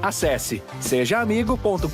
Acesse sejaamigo.com.br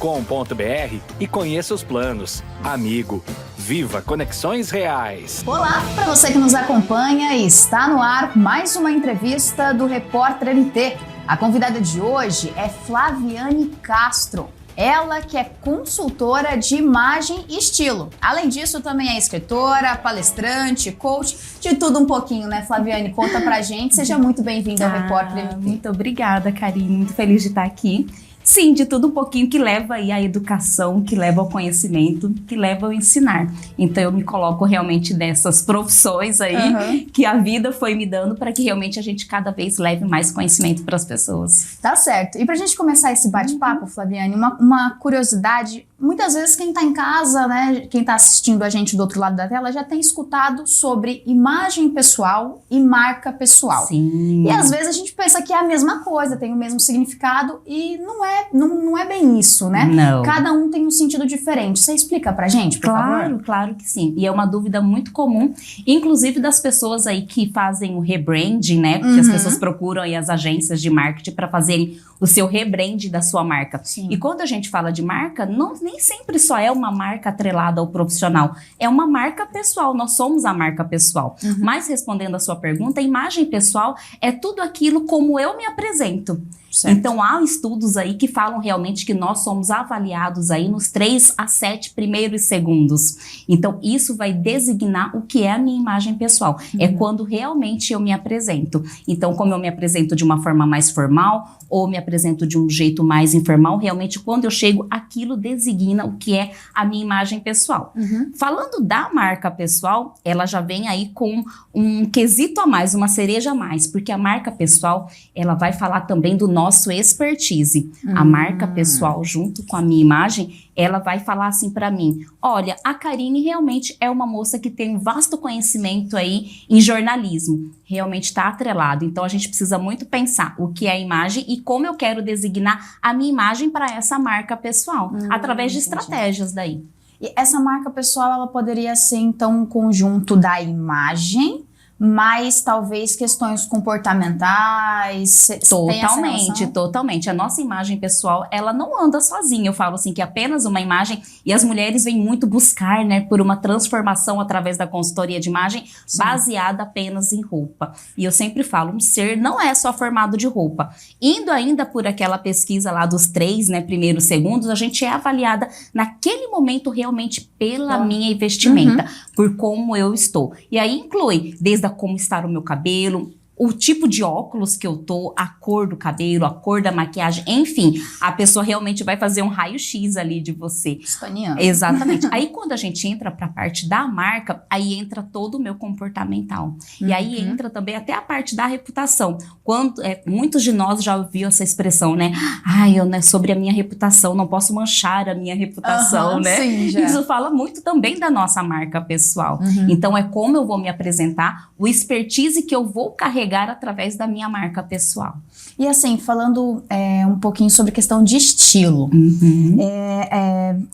e conheça os planos. Amigo, viva conexões reais. Olá, para você que nos acompanha, está no ar mais uma entrevista do Repórter MT. A convidada de hoje é Flaviane Castro. Ela que é consultora de imagem e estilo. Além disso, também é escritora, palestrante, coach, de tudo um pouquinho, né, Flaviane? Conta pra gente. Seja muito bem-vinda ao Repórter MT. Muito obrigada, Karine. Muito feliz de estar aqui. Sim, de tudo um pouquinho que leva aí à educação, que leva ao conhecimento, que leva ao ensinar. Então eu me coloco realmente nessas profissões aí que a vida foi me dando para que realmente a gente cada vez leve mais conhecimento para as pessoas. Tá certo. E pra gente começar esse bate-papo, Flaviane, uma curiosidade. Muitas vezes quem tá em casa, né, quem tá assistindo a gente do outro lado da tela já tem escutado sobre imagem pessoal e marca pessoal. Sim. E às vezes a gente pensa que é a mesma coisa, tem o mesmo significado e não é bem isso, né? Não. Cada um tem um sentido diferente. Você explica pra gente, por favor? Claro que sim. E é uma dúvida muito comum, inclusive das pessoas aí que fazem o rebranding, né? Porque as pessoas procuram aí as agências de marketing para fazerem o seu rebranding da sua marca. Sim. E quando a gente fala de marca, nem sempre só é uma marca atrelada ao profissional, é uma marca pessoal, nós somos a marca pessoal. Mas respondendo a sua pergunta, a imagem pessoal é tudo aquilo como eu me apresento. Certo. Então há estudos aí que falam realmente que nós somos avaliados aí nos 3 a 7 primeiros segundos. Então isso vai designar o que é a minha imagem pessoal. É quando realmente eu me apresento. Então como eu me apresento de uma forma mais formal ou me apresento de um jeito mais informal, realmente quando eu chego, aquilo designa o que é a minha imagem pessoal. Falando da marca pessoal, ela já vem aí com um quesito a mais, uma cereja a mais, porque a marca pessoal, ela vai falar também do nosso expertise. A marca pessoal, junto com a minha imagem, ela vai falar assim pra mim, olha, a Karine realmente é uma moça que tem um vasto conhecimento aí em jornalismo, realmente está atrelado. Então a gente precisa muito pensar o que é a imagem e como eu quero designar a minha imagem para essa marca pessoal, através de estratégias daí. E essa marca pessoal, ela poderia ser então um conjunto da imagem, mas talvez questões comportamentais. Totalmente. A nossa imagem pessoal, ela não anda sozinha. Eu falo assim que é apenas uma imagem e as mulheres vêm muito buscar, né, por uma transformação através da consultoria de imagem baseada apenas em roupa. E eu sempre falo, um ser não é só formado de roupa. Indo ainda por aquela pesquisa lá dos 3, né, primeiros segundos, a gente é avaliada naquele momento realmente pela minha vestimenta, por como eu estou. E aí inclui desde como está o meu cabelo, o tipo de óculos que eu tô, a cor do cabelo, a cor da maquiagem, enfim, a pessoa realmente vai fazer um raio-x ali de você. Escaneando. Exatamente. Aí quando a gente entra pra parte da marca, aí entra todo o meu comportamental. E aí entra também até a parte da reputação. Quando muitos de nós já ouviram essa expressão, né? Sobre a minha reputação, não posso manchar a minha reputação, né? Sim, já. Isso fala muito também da nossa marca pessoal. Então é como eu vou me apresentar, o expertise que eu vou carregar através da minha marca pessoal. E assim, falando um pouquinho sobre questão de estilo,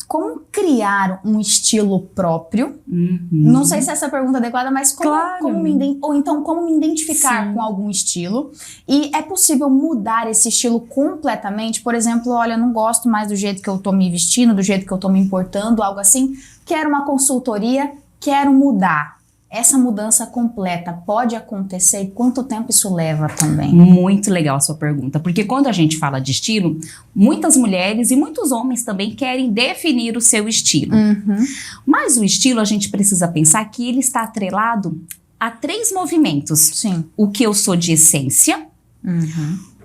como criar um estilo próprio? Não sei se essa é a pergunta adequada, mas como me identificar com algum estilo? E é possível mudar esse estilo completamente? Por exemplo, olha, eu não gosto mais do jeito que eu tô me vestindo, do jeito que eu tô me importando, algo assim. Quero uma consultoria, quero mudar. Essa mudança completa pode acontecer e quanto tempo isso leva também? Muito legal a sua pergunta, porque quando a gente fala de estilo, muitas mulheres e muitos homens também querem definir o seu estilo. Mas o estilo, a gente precisa pensar que ele está atrelado a 3 movimentos. Sim. O que eu sou de essência,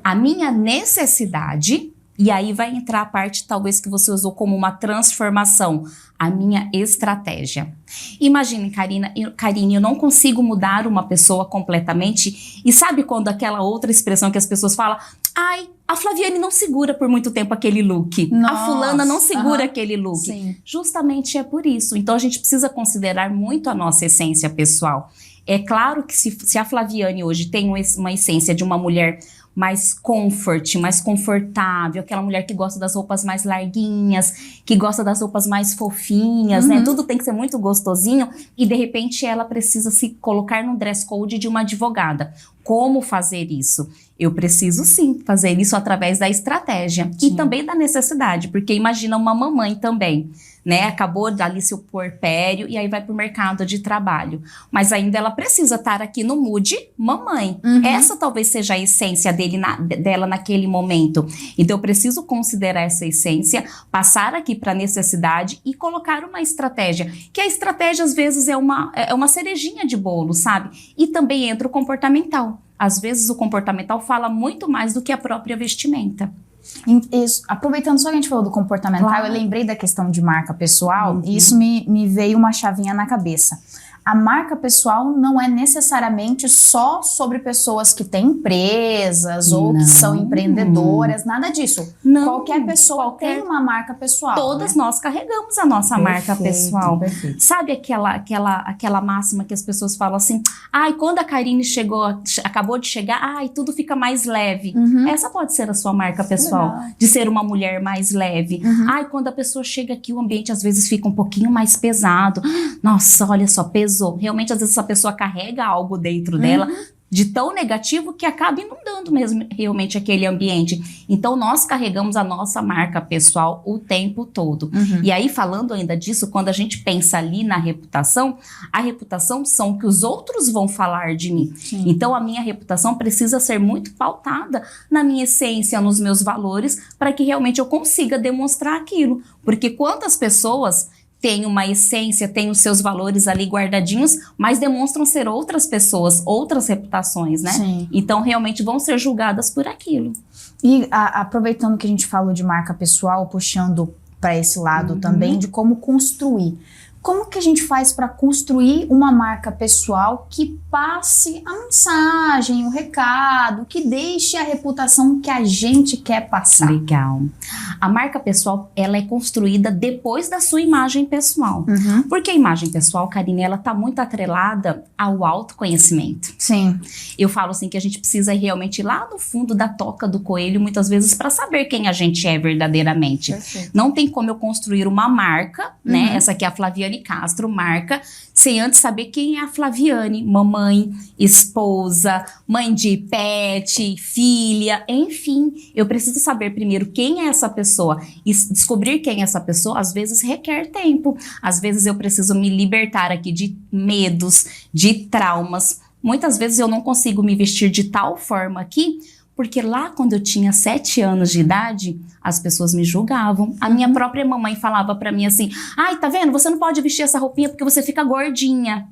a minha necessidade, e aí vai entrar a parte talvez que você usou como uma transformação, a minha estratégia. Imagine, Karine, eu não consigo mudar uma pessoa completamente. E sabe quando aquela outra expressão que as pessoas falam, a Flaviane não segura por muito tempo aquele look. Nossa, a fulana não segura aquele look. Sim. Justamente é por isso. Então a gente precisa considerar muito a nossa essência pessoal. É claro que se a Flaviane hoje tem uma essência de uma mulher mais comfort, mais confortável, aquela mulher que gosta das roupas mais larguinhas, que gosta das roupas mais fofinhas, né? Tudo tem que ser muito gostosinho e de repente ela precisa se colocar no dress code de uma advogada. Como fazer isso? Eu preciso sim fazer isso através da estratégia e também da necessidade, porque imagina uma mamãe também, né? Acabou ali seu puerpério e aí vai pro mercado de trabalho. Mas ainda ela precisa estar aqui no mood mamãe. Essa talvez seja a essência dela naquele momento. Então eu preciso considerar essa essência, passar aqui para necessidade e colocar uma estratégia. Que a estratégia às vezes é uma cerejinha de bolo, sabe? E também entra o comportamental. Às vezes o comportamental fala muito mais do que a própria vestimenta. Isso. Aproveitando só que a gente falou do comportamental, eu lembrei da questão de marca pessoal e isso me veio uma chavinha na cabeça. A marca pessoal não é necessariamente só sobre pessoas que têm empresas ou que são empreendedoras, nada disso. Qualquer pessoa tem uma marca pessoal. Todas nós carregamos a nossa marca pessoal. Perfeito. Sabe aquela máxima que as pessoas falam assim, ai, quando a Karine acabou de chegar, ai, tudo fica mais leve. Essa pode ser a sua marca pessoal, de ser uma mulher mais leve. Ai, quando a pessoa chega aqui, o ambiente às vezes fica um pouquinho mais pesado. Nossa, olha só, pesou. Realmente, às vezes, essa pessoa carrega algo dentro dela de tão negativo que acaba inundando mesmo realmente aquele ambiente. Então, nós carregamos a nossa marca pessoal o tempo todo. E aí, falando ainda disso, quando a gente pensa ali na reputação, a reputação são o que os outros vão falar de mim. Então, a minha reputação precisa ser muito pautada na minha essência, nos meus valores, para que realmente eu consiga demonstrar aquilo. Porque quantas pessoas tem uma essência, tem os seus valores ali guardadinhos, mas demonstram ser outras pessoas, outras reputações, né? Sim. Então, realmente vão ser julgadas por aquilo. E aproveitando que a gente falou de marca pessoal, puxando para esse lado também, de como construir. Como que a gente faz para construir uma marca pessoal que passe a mensagem, o recado, que deixe a reputação que a gente quer passar? Legal. A marca pessoal, ela é construída depois da sua imagem pessoal. Porque a imagem pessoal, Karine, ela tá muito atrelada ao autoconhecimento. Sim. Eu falo assim que a gente precisa realmente ir lá no fundo da toca do coelho, muitas vezes, para saber quem a gente é verdadeiramente. Perfeito. Não tem como eu construir uma marca, né? Essa aqui é a Flaviane Castro, marca, sem antes saber quem é a Flaviane, mamãe, esposa, mãe de pet, filha, enfim. Eu preciso saber primeiro quem é essa pessoa e descobrir quem é essa pessoa, às vezes requer tempo. Às vezes eu preciso me libertar aqui de medos, de traumas. Muitas vezes eu não consigo me vestir de tal forma aqui, porque lá quando eu tinha 7 anos de idade, as pessoas me julgavam. A minha própria mamãe falava pra mim assim, ai, tá vendo? Você não pode vestir essa roupinha porque você fica gordinha.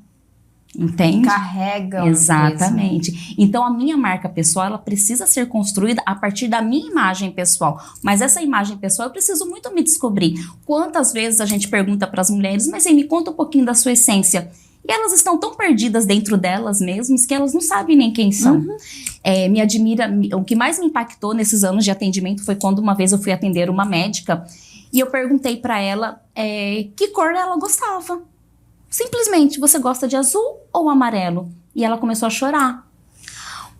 Entende? Carrega. Exatamente. Mesmo. Então, a minha marca pessoal, ela precisa ser construída a partir da minha imagem pessoal. Mas essa imagem pessoal, eu preciso muito me descobrir. Quantas vezes a gente pergunta pras mulheres, mas aí, me conta um pouquinho da sua essência. E elas estão tão perdidas dentro delas mesmas que elas não sabem nem quem são. Me admira, o que mais me impactou nesses anos de atendimento foi quando uma vez eu fui atender uma médica e eu perguntei pra ela que cor ela gostava. Simplesmente, você gosta de azul ou amarelo? E ela começou a chorar.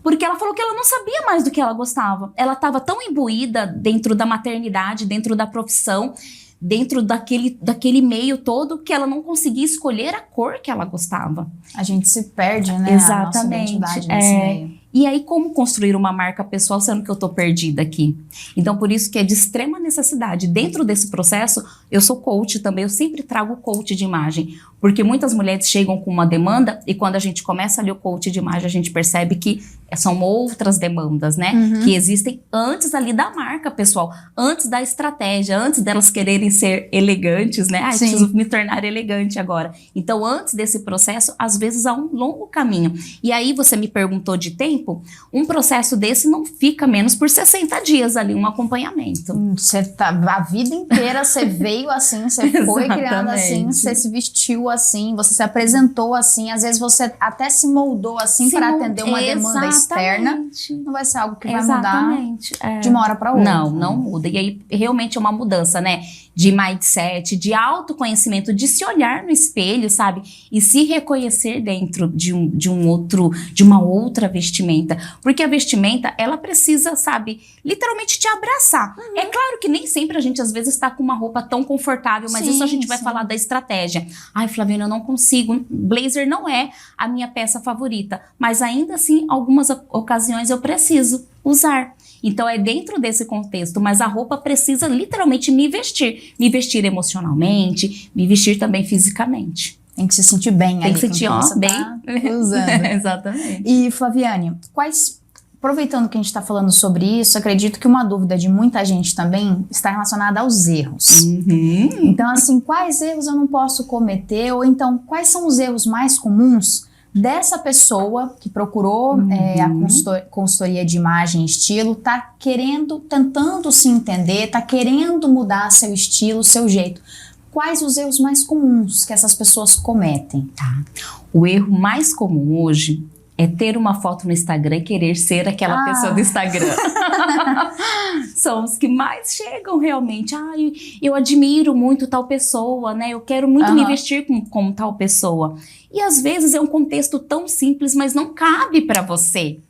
Porque ela falou que ela não sabia mais do que ela gostava. Ela estava tão imbuída dentro da maternidade, dentro da profissão, dentro daquele meio todo, que ela não conseguia escolher a cor que ela gostava. A gente se perde, né? Exatamente. A nossa identidade nesse meio. E aí, como construir uma marca pessoal sendo que eu tô perdida aqui? Então, por isso que é de extrema necessidade. Dentro desse processo, eu sou coach também, eu sempre trago coach de imagem. Porque muitas mulheres chegam com uma demanda e quando a gente começa a ler o coach de imagem, a gente percebe que são outras demandas, né? Que existem antes ali da marca pessoal, antes da estratégia, antes delas quererem ser elegantes, né? Preciso me tornar elegante agora. Então, antes desse processo, às vezes há um longo caminho. E aí, você me perguntou de tempo, um processo desse não fica menos por 60 dias ali, um acompanhamento. A vida inteira você veio assim, você foi criada assim, você se vestiu assim, você se apresentou assim, às vezes você até se moldou assim para atender uma demanda externa. Não vai ser algo que vai mudar de uma hora para outra. Não muda. E aí realmente é uma mudança, né? de mindset, de autoconhecimento, de se olhar no espelho, sabe? E se reconhecer dentro de uma outra vestimenta. Porque a vestimenta, ela precisa, sabe, literalmente te abraçar. É claro que nem sempre a gente, às vezes, está com uma roupa tão confortável, mas isso a gente vai falar da estratégia. Ai, Flaviana, eu não consigo. Blazer não é a minha peça favorita. Mas ainda assim, algumas ocasiões eu preciso usar. Então é dentro desse contexto, mas a roupa precisa literalmente me vestir emocionalmente, me vestir também fisicamente. Tem que se sentir bem ali. Tem que se sentir, bem. Tá usando. Exatamente. E Flaviane, aproveitando que a gente está falando sobre isso, acredito que uma dúvida de muita gente também está relacionada aos erros. Então, assim, quais erros eu não posso cometer? Ou então, quais são os erros mais comuns dessa pessoa que procurou a consultoria de imagem e estilo, tá tentando se entender, tá querendo mudar seu estilo, seu jeito. Quais os erros mais comuns que essas pessoas cometem? Tá. O erro mais comum hoje é ter uma foto no Instagram e querer ser aquela pessoa do Instagram. São os que mais chegam realmente. Ai, eu admiro muito tal pessoa, né? Eu quero muito me vestir como tal pessoa. E às vezes é um contexto tão simples, mas não cabe para você.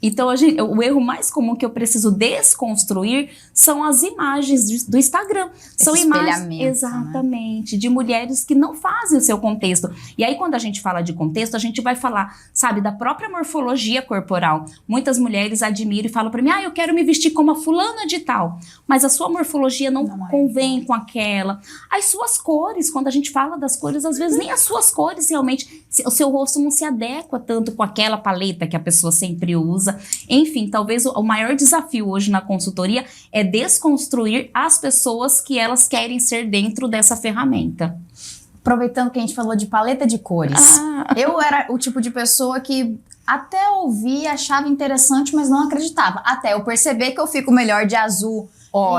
Então, o erro mais comum que eu preciso desconstruir são as imagens do Instagram. São imagens, exatamente, de mulheres que não fazem o seu contexto. E aí, quando a gente fala de contexto, a gente vai falar, sabe, da própria morfologia corporal. Muitas mulheres admiram e falam pra mim, eu quero me vestir como a fulana de tal. Mas a sua morfologia não convém com aquela. As suas cores, quando a gente fala das cores, às vezes nem as suas cores realmente, o seu rosto não se adequa tanto com aquela paleta que a pessoa sempre usa. Enfim, talvez o maior desafio hoje na consultoria é desconstruir as pessoas que elas querem ser dentro dessa ferramenta. Aproveitando que a gente falou de paleta de cores, eu era o tipo de pessoa que até ouvia, achava interessante, mas não acreditava. Até eu perceber que eu fico melhor de azul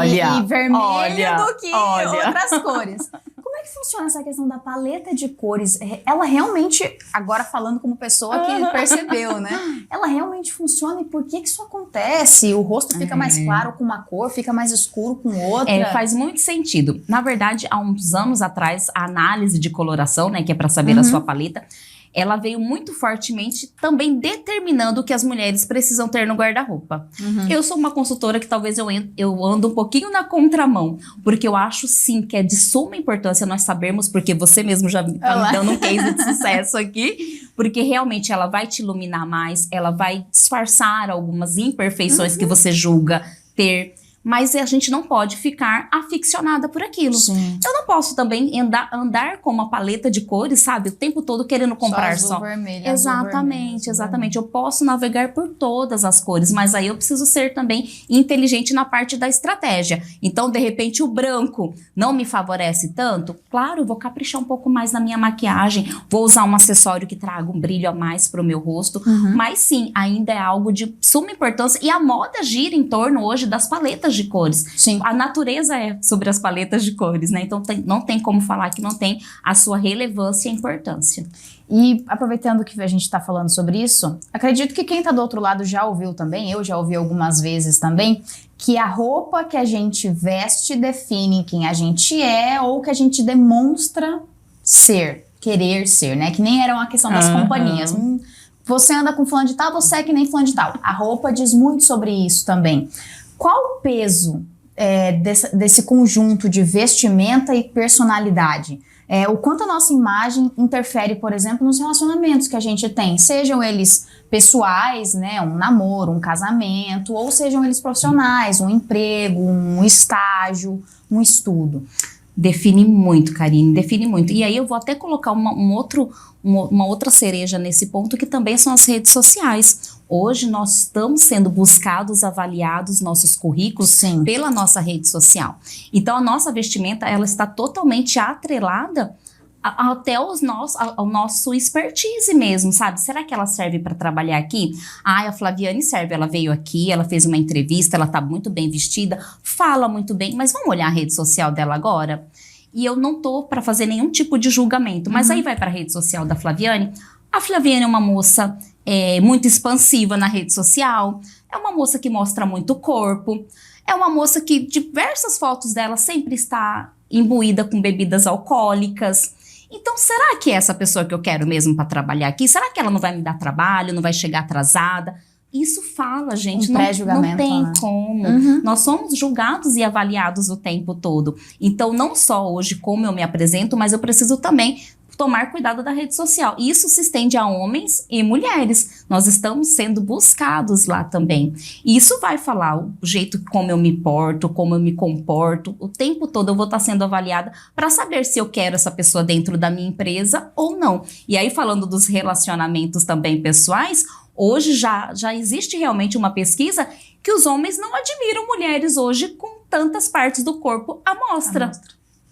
e vermelho do que outras cores. Como é que funciona essa questão da paleta de cores? Ela realmente, agora falando como pessoa que percebeu, né? Ela realmente funciona e por que isso acontece? O rosto fica mais claro com uma cor, fica mais escuro com outra? Faz muito sentido. Na verdade, há uns anos atrás, a análise de coloração, né, que é para saber a sua paleta, ela veio muito fortemente também determinando o que as mulheres precisam ter no guarda-roupa. Eu sou uma consultora que talvez eu ando um pouquinho na contramão, porque eu acho sim que é de suma importância nós sabermos, porque você mesmo já está me dando um case de sucesso aqui, porque realmente ela vai te iluminar mais, ela vai disfarçar algumas imperfeições que você julga ter. Mas a gente não pode ficar aficionada por aquilo. Sim. Eu não posso também andar com uma paleta de cores, sabe? O tempo todo querendo comprar só. Vermelho, exatamente, exatamente. Eu posso navegar por todas as cores, mas aí eu preciso ser também inteligente na parte da estratégia. Então, de repente, o branco não me favorece tanto. Claro, eu vou caprichar um pouco mais na minha maquiagem, vou usar um acessório que traga um brilho a mais para o meu rosto. Mas sim, ainda é algo de suma importância. E a moda gira em torno hoje das paletas de cores. Sim. A natureza é sobre as paletas de cores, né? Então não tem como falar que não tem a sua relevância e importância. E aproveitando que a gente está falando sobre isso, acredito que quem está do outro lado já ouviu também, eu já ouvi algumas vezes também, que a roupa que a gente veste define quem a gente é ou que a gente demonstra ser, querer ser, né? Que nem era uma questão das companhias. Você anda com fulano de tal, você é que nem fulano de tal. A roupa diz muito sobre isso também. Qual o peso desse conjunto de vestimenta e personalidade? O quanto a nossa imagem interfere, por exemplo, nos relacionamentos que a gente tem, sejam eles pessoais, né, um namoro, um casamento, ou sejam eles profissionais, um emprego, um estágio, um estudo. Define muito, Karine, define muito. E aí eu vou até colocar uma outra cereja nesse ponto, que também são as redes sociais. Hoje nós estamos sendo buscados, avaliados, nossos currículos pela nossa rede social. Então a nossa vestimenta, ela está totalmente atrelada até ao nosso expertise mesmo, sabe? Será que ela serve para trabalhar aqui? A Flaviane serve, ela veio aqui, ela fez uma entrevista, ela tá muito bem vestida, fala muito bem, mas vamos olhar a rede social dela agora? E eu não tô para fazer nenhum tipo de julgamento, mas aí vai para a rede social da Flaviane. A Flaviane é uma moça muito expansiva na rede social, é uma moça que mostra muito corpo, é uma moça que diversas fotos dela sempre está imbuída com bebidas alcoólicas. Então, será que é essa pessoa que eu quero mesmo para trabalhar aqui? Será que ela não vai me dar trabalho, não vai chegar atrasada? Isso fala, gente, não tem como. Nós somos julgados e avaliados o tempo todo. Então, não só hoje como eu me apresento, mas eu preciso também tomar cuidado da rede social. Isso se estende a homens e mulheres. Nós estamos sendo buscados lá também. E isso vai falar o jeito como eu me porto, como eu me comporto. O tempo todo eu vou estar sendo avaliada para saber se eu quero essa pessoa dentro da minha empresa ou não. E aí, falando dos relacionamentos também pessoais, hoje já existe realmente uma pesquisa que os homens não admiram mulheres hoje com tantas partes do corpo à mostra.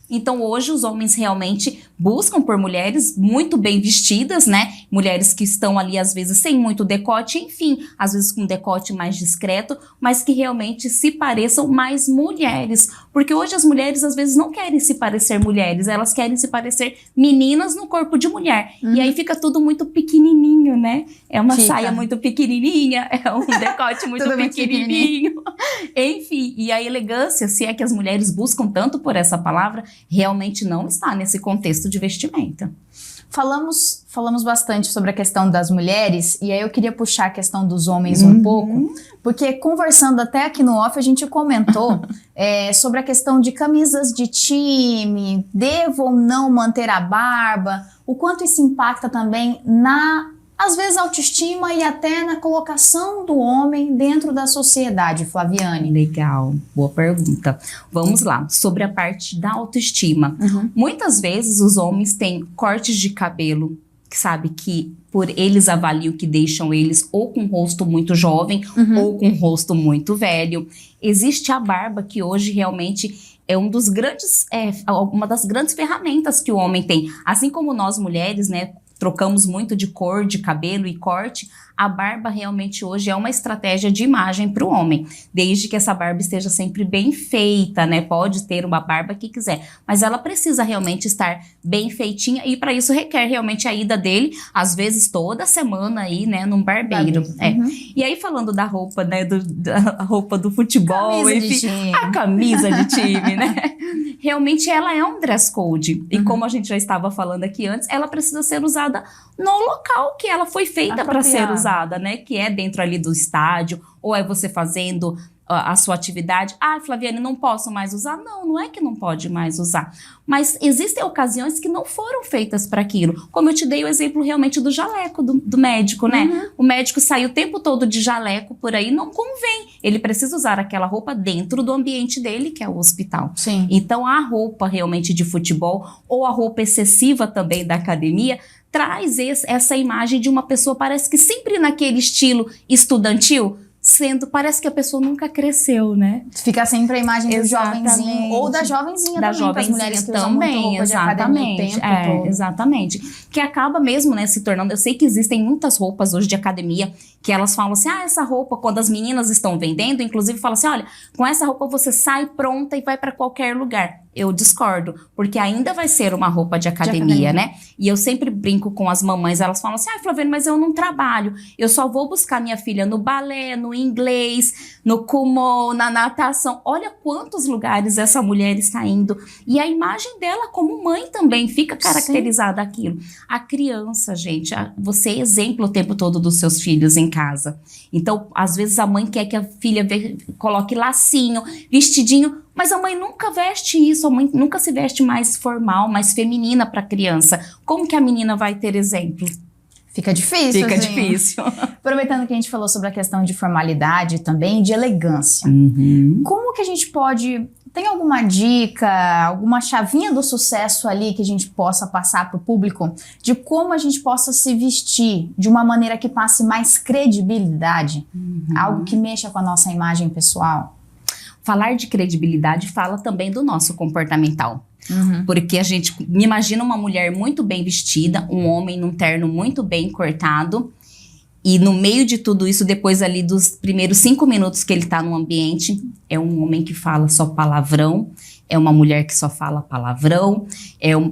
Então, hoje, os homens realmente buscam por mulheres muito bem vestidas, né? Mulheres que estão ali, às vezes, sem muito decote, enfim, às vezes com um decote mais discreto, mas que realmente se pareçam mais mulheres. Porque hoje as mulheres, às vezes, não querem se parecer mulheres, elas querem se parecer meninas no corpo de mulher. E aí fica tudo muito pequenininho, né? É uma saia muito pequenininha, é um decote muito pequenininho. Enfim, e a elegância, se é que as mulheres buscam tanto por essa palavra, realmente não está nesse contexto de vestimenta. Falamos bastante sobre a questão das mulheres, e aí eu queria puxar a questão dos homens um pouco, porque conversando até aqui no off, a gente comentou sobre a questão de camisas de time, devo ou não manter a barba, o quanto isso impacta também às vezes, autoestima e até na colocação do homem dentro da sociedade, Flaviane. Legal, boa pergunta. Vamos lá, sobre a parte da autoestima. Muitas vezes os homens têm cortes de cabelo, que por eles avaliam que deixam eles ou com o rosto muito jovem ou com o rosto muito velho. Existe a barba, que hoje realmente é uma das grandes ferramentas que o homem tem. Assim como nós mulheres, né, trocamos muito de cor de cabelo e corte, a barba realmente hoje é uma estratégia de imagem para o homem, desde que essa barba esteja sempre bem feita, né? Pode ter uma barba que quiser, mas ela precisa realmente estar bem feitinha, e para isso requer realmente a ida dele, às vezes toda semana aí, né, num barbeiro. E aí, falando da roupa, né, da roupa do futebol, enfim, a camisa de time, né? Realmente ela é um dress code. E como a gente já estava falando aqui antes, ela precisa ser usada no local que ela foi feita para ser usada, né? Que é dentro ali do estádio, ou é você fazendo a sua atividade. Ah, Flaviane, não posso mais usar? Não é que não pode mais usar. Mas existem ocasiões que não foram feitas para aquilo. Como eu te dei o exemplo realmente do jaleco do médico, né? O médico sai o tempo todo de jaleco por aí, não convém. Ele precisa usar aquela roupa dentro do ambiente dele, que é o hospital. Então, a roupa realmente de futebol, ou a roupa excessiva também da academia, traz essa imagem de uma pessoa, parece que sempre naquele estilo estudantil, parece que a pessoa nunca cresceu, né? Fica sempre a imagem do jovenzinho ou da jovenzinha também, para as mulheres que usam muito roupa de academia o tempo todo. Exatamente. Que acaba mesmo, né, se tornando... Eu sei que existem muitas roupas hoje de academia que elas falam assim, essa roupa, quando as meninas estão vendendo, inclusive falam assim, olha, com essa roupa você sai pronta e vai para qualquer lugar. Eu discordo, porque ainda vai ser uma roupa de academia, né? E eu sempre brinco com as mamães, elas falam assim, Flaviane, mas eu não trabalho, eu só vou buscar minha filha no balé, no inglês, no kumon, na natação. Olha quantos lugares essa mulher está indo. E a imagem dela como mãe também fica caracterizada aquilo. A criança, gente, você é exemplo o tempo todo dos seus filhos em casa. Então, às vezes a mãe quer que a filha coloque lacinho, vestidinho, mas a mãe nunca veste isso, a mãe nunca se veste mais formal, mais feminina para a criança. Como que a menina vai ter exemplo? Fica difícil. Fica difícil. Aproveitando que a gente falou sobre a questão de formalidade também, de elegância. Como que a gente pode... Tem alguma dica, alguma chavinha do sucesso ali que a gente possa passar para o público de como a gente possa se vestir de uma maneira que passe mais credibilidade? Algo que mexa com a nossa imagem pessoal? Falar de credibilidade fala também do nosso comportamental. Porque a gente imagina uma mulher muito bem vestida, um homem num terno muito bem cortado, e no meio de tudo isso, depois ali dos primeiros 5 minutos que ele tá no ambiente, é um homem que fala só palavrão, é uma mulher que só fala palavrão,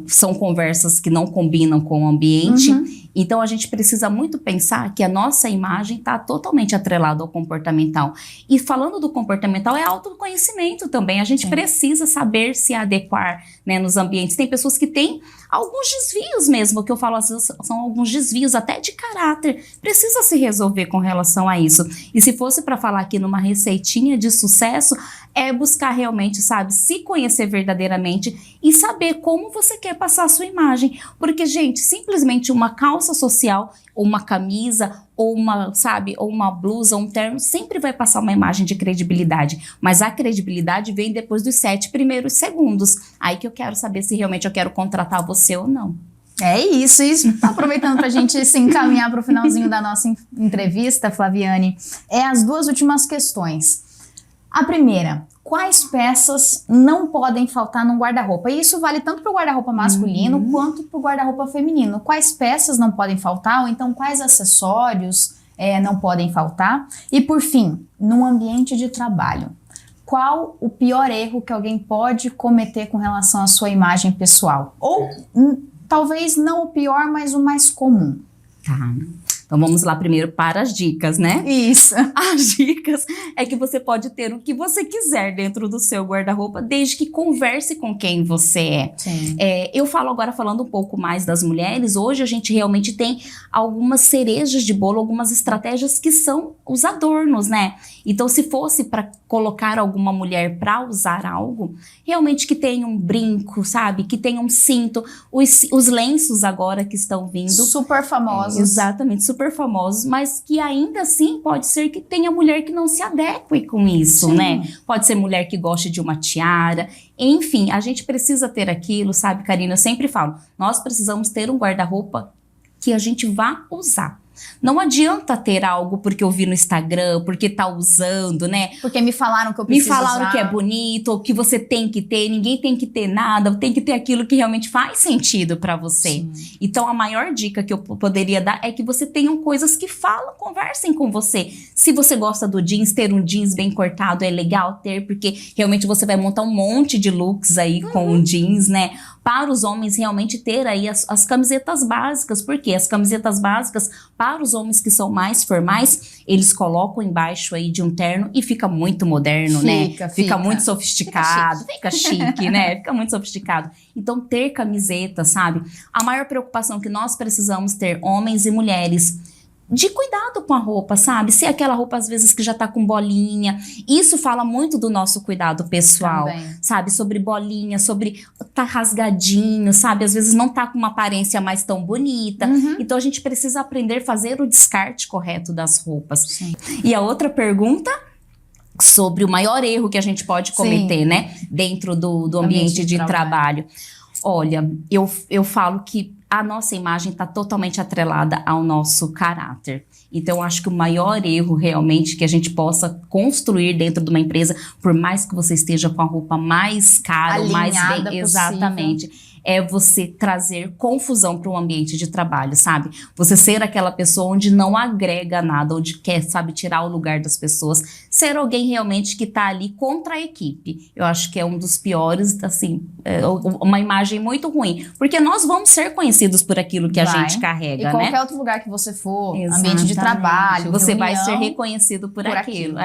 são conversas que não combinam com o ambiente. Então a gente precisa muito pensar que a nossa imagem está totalmente atrelada ao comportamental. E falando do comportamental, é autoconhecimento também. A gente precisa saber se adequar, né, nos ambientes. Tem pessoas que têm alguns desvios mesmo, que eu falo às vezes são alguns desvios até de caráter. Precisa se resolver com relação a isso. E se fosse para falar aqui numa receitinha de sucesso, é buscar realmente, sabe, se conhecer verdadeiramente e saber como você quer passar a sua imagem. Porque, gente, simplesmente uma calça social, ou uma camisa, ou uma, sabe, ou uma blusa, ou um terno, sempre vai passar uma imagem de credibilidade. Mas a credibilidade vem depois dos 7 primeiros segundos. Aí que eu quero saber se realmente eu quero contratar você ou não. É isso. Aproveitando para a gente se encaminhar para o finalzinho da nossa entrevista, Flaviane, as 2 últimas questões. A primeira, quais peças não podem faltar no guarda-roupa? E isso vale tanto para o guarda-roupa masculino quanto para o guarda-roupa feminino. Quais peças não podem faltar? Ou então quais acessórios não podem faltar? E por fim, num ambiente de trabalho, qual o pior erro que alguém pode cometer com relação à sua imagem pessoal? Ou talvez não o pior, mas o mais comum. Tá. Então vamos lá primeiro para as dicas, né? Isso. As dicas é que você pode ter o que você quiser dentro do seu guarda-roupa, desde que converse com quem você é. Sim. Eu falo agora falando um pouco mais das mulheres. Hoje a gente realmente tem algumas cerejas de bolo, algumas estratégias que são os adornos, né? Então se fosse para colocar alguma mulher para usar algo, realmente que tenha um brinco, sabe? Que tenha um cinto, os lenços agora que estão vindo. Super famosos. Exatamente, super famosos, mas que ainda assim pode ser que tenha mulher que não se adeque com isso, né? Pode ser mulher que goste de uma tiara. Enfim, a gente precisa ter aquilo, sabe, Karina? Eu sempre falo, nós precisamos ter um guarda-roupa que a gente vá usar. Não adianta ter algo porque eu vi no Instagram, porque tá usando, né? Porque me falaram que eu preciso usar. Me falaram que é bonito, ou que você tem que ter, ninguém tem que ter nada, tem que ter aquilo que realmente faz sentido pra você. Sim. Então a maior dica que eu poderia dar é que você tenham coisas que falam, conversem com você. Se você gosta do jeans, ter um jeans bem cortado é legal ter, porque realmente você vai montar um monte de looks aí com um jeans, né? Para os homens realmente ter aí as camisetas básicas, porque as camisetas básicas, para os homens que são mais formais, eles colocam embaixo aí de um terno e fica muito moderno, né? Fica muito sofisticado, fica chique, né? Fica muito sofisticado. Então, ter camiseta, sabe? A maior preocupação que nós precisamos ter, homens e mulheres, de cuidado com a roupa, sabe? Se aquela roupa às vezes que já tá com bolinha, isso fala muito do nosso cuidado pessoal, também. Sabe? Sobre bolinha, sobre tá rasgadinho, sabe? Às vezes não tá com uma aparência mais tão bonita. Então a gente precisa aprender a fazer o descarte correto das roupas. Sim. E a outra pergunta sobre o maior erro que a gente pode cometer, né? Dentro do ambiente de trabalho. Olha, eu falo que a nossa imagem está totalmente atrelada ao nosso caráter. Então, eu acho que o maior erro realmente que a gente possa construir dentro de uma empresa, por mais que você esteja com a roupa mais cara, mais bem, exatamente, é você trazer confusão para um ambiente de trabalho, sabe? Você ser aquela pessoa onde não agrega nada, onde quer, sabe, tirar o lugar das pessoas, ser alguém realmente que tá ali contra a equipe. Eu acho que é um dos piores, assim, uma imagem muito ruim, porque nós vamos ser conhecidos por aquilo que a gente carrega, né? E qualquer outro lugar que você for, ambiente de trabalho, você reunião, vai ser reconhecido por aquilo.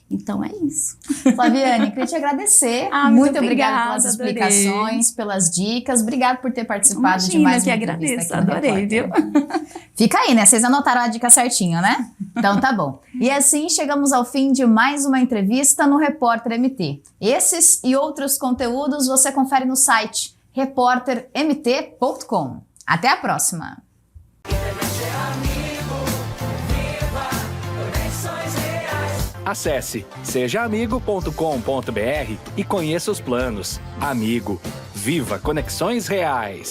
Então é isso. Flaviane, queria te agradecer. Muito obrigada pelas explicações, pelas dicas. Obrigada por ter participado de mais uma entrevista aqui no Adorei, viu? Fica aí, né? Vocês anotaram a dica certinho, né? Então tá bom. E assim chegamos ao fim de mais uma entrevista no Repórter MT. Esses e outros conteúdos você confere no site repórtermt.com. Até a próxima! Acesse sejaamigo.com.br e conheça os planos. Amigo, viva conexões reais!